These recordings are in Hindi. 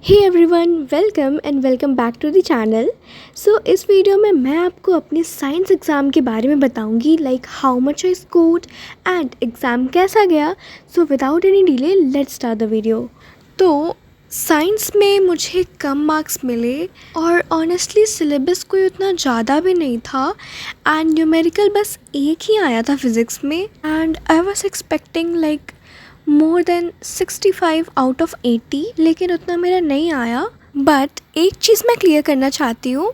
Hey everyone, welcome back to the channel. So इस वीडियो में मैं आपको अपने साइंस एग्ज़ाम के बारे में बताऊंगी, like how much I scored and exam कैसा गया। So without any delay let's start the video. तो साइंस में मुझे कम मार्क्स मिले और ऑनेस्टली सिलेबस कोई उतना ज़्यादा भी नहीं था एंड न्यूमेरिकल बस एक ही आया था फिज़िक्स में and I was expecting like more than 65 out of 80, लेकिन उतना मेरा नहीं आया। बट एक चीज़ मैं क्लियर करना चाहती हूँ,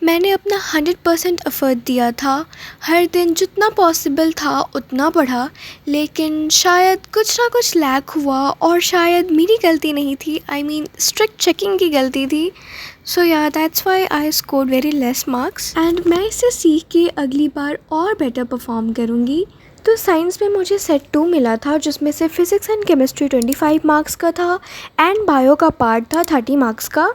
मैंने अपना 100% एफर्ट दिया था, हर दिन जितना पॉसिबल था उतना पढ़ा, लेकिन शायद कुछ ना कुछ लैक हुआ और शायद मेरी गलती नहीं थी, आई मीन स्ट्रिक्ट चेकिंग की गलती थी। सो या that's why I scored very less marks and मैं इससे सीख के अगली बार और बेटर परफॉर्म करूँगी। तो साइंस में मुझे सेट 2 मिला था, जिसमें से फिज़िक्स एंड केमिस्ट्री 25 मार्क्स का था एंड बायो का पार्ट था 30 मार्क्स का।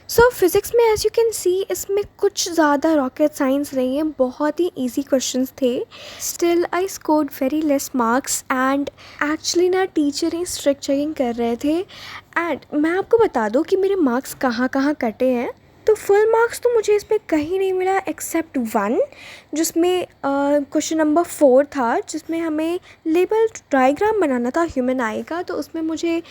सो फिज़िक्स में एज यू कैन सी इसमें कुछ ज़्यादा रॉकेट साइंस नहीं है, बहुत ही इजी क्वेश्चंस थे। Still I scored very less marks and actually ना टीचर ही स्ट्रिक्ट चेकिंग कर रहे थे। एंड मैं आपको बता दूँ कि मेरे मार्क्स कहाँ कहाँ कटे हैं। तो फुल मार्क्स तो मुझे इसमें कहीं नहीं मिला एक्सेप्ट 1, जिसमें क्वेश्चन नंबर 4 था, जिसमें हमें लेबल डायग्राम बनाना था ह्यूमन आई का। तो उसमें मुझे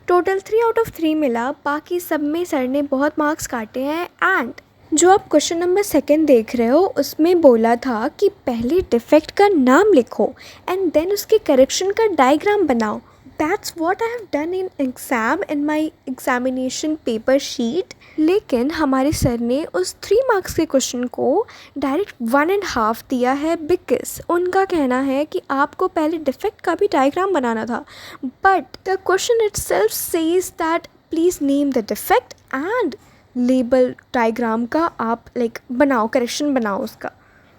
टोटल 3 आउट ऑफ 3 मिला, बाकी सब में सर ने बहुत मार्क्स काटे हैं। एंड जो आप क्वेश्चन नंबर 2 देख रहे हो उसमें बोला था कि पहले डिफेक्ट का नाम लिखो एंड देन उसके करेक्शन का डायग्राम बनाओ। That's what I have done in exam in my examination paper sheet। लेकिन हमारे सर ने उस 3 मार्क्स के क्वेश्चन को डायरेक्ट 1.5 दिया है, बिकॉज उनका कहना है कि आपको पहले डिफेक्ट का भी डायग्राम बनाना था, but the question itself says that please name the defect and label diagram का आप बनाओ, करेक्शन बनाओ उसका।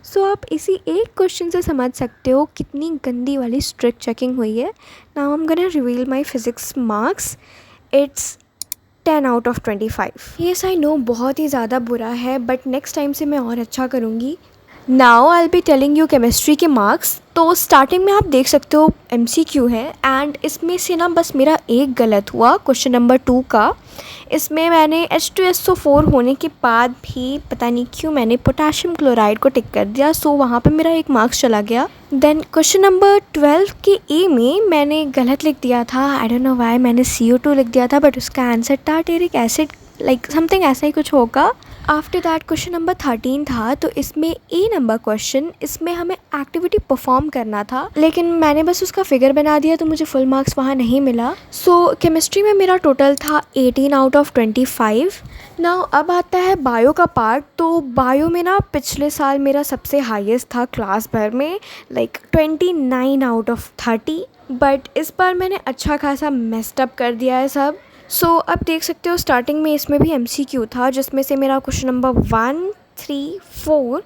सो आप इसी एक क्वेश्चन से समझ सकते हो कितनी गंदी वाली स्ट्रिक्ट चेकिंग हुई है। Now I am gonna reveal my physics marks. It's 10 out of 25। Yes I know बहुत ही ज़्यादा बुरा है, बट नेक्स्ट टाइम से मैं और अच्छा करूँगी। Now I will be telling you chemistry के मार्क्स। तो स्टार्टिंग में आप देख सकते हो MCQ है एंड इसमें से ना बस मेरा एक गलत हुआ, क्वेश्चन नंबर 2 का। इसमें मैंने H2SO4 होने के बाद भी पता नहीं क्यों मैंने पोटेशियम क्लोराइड को टिक कर दिया, सो वहाँ पे मेरा एक मार्क्स चला गया। देन क्वेश्चन नंबर 12 के A में मैंने गलत लिख दिया था, आई डोंट नो व्हाई मैंने CO2 लिख दिया था, बट उसका आंसर टार्टेरिक एसिड समथिंग ऐसा ही कुछ होगा। आफ्टर दैट क्वेश्चन नंबर 13 था, तो इसमें A नंबर क्वेश्चन, इसमें हमें एक्टिविटी परफॉर्म करना था, लेकिन मैंने बस उसका फिगर बना दिया तो मुझे फुल मार्क्स वहाँ नहीं मिला। सो केमिस्ट्री में मेरा टोटल था 18 आउट ऑफ 25। नाउ अब आता है बायो का पार्ट। तो बायो में ना पिछले साल मेरा सबसे हाईएस्ट था क्लास भर में, 29 आउट ऑफ 30, बट इस बार मैंने अच्छा खासा मेस्ड अप कर दिया है सब। सो अब देख सकते हो स्टार्टिंग में इसमें भी MCQ था, जिसमें से मेरा question number 1, 3, 4,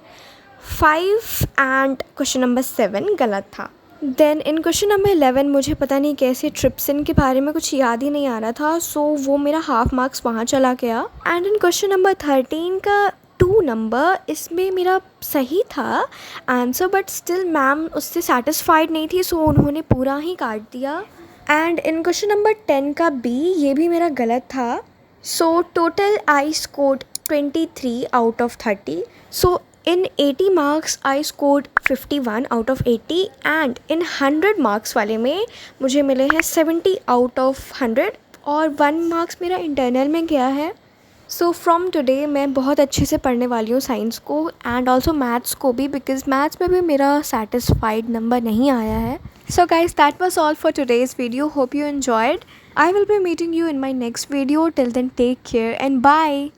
5 and question number 7 गलत था। देन इन क्वेश्चन नंबर 11 मुझे पता नहीं कैसे ट्रिप्सिन के बारे में कुछ याद ही नहीं आ रहा था, सो वो मेरा हाफ मार्क्स वहाँ चला गया। एंड इन क्वेश्चन नंबर 13 का 2 नंबर, इसमें मेरा सही था आंसर, बट स्टिल मैम उससे सेटिस्फाइड नहीं थी, सो उन्होंने पूरा ही काट दिया। एंड इन क्वेश्चन नंबर 10 का B, ये भी मेरा गलत था। So total I scored 23 out of 30। So in 80 marks I scored 51 out of 80 and in 100 marks वाले में मुझे मिले हैं 70 आउट ऑफ 100 और 1 मार्क्स मेरा इंटरनल में गया है। सो फ्रॉम टुडे मैं बहुत अच्छे से पढ़ने वाली हूँ साइंस को एंड ऑल्सो मैथ्स को भी, बिकॉज मैथ्स में भी मेरा सेटिस्फाइड नंबर नहीं आया है। So guys, that was all for today's video. Hope you enjoyed. I will be meeting you in my next video. Till then, take care and bye.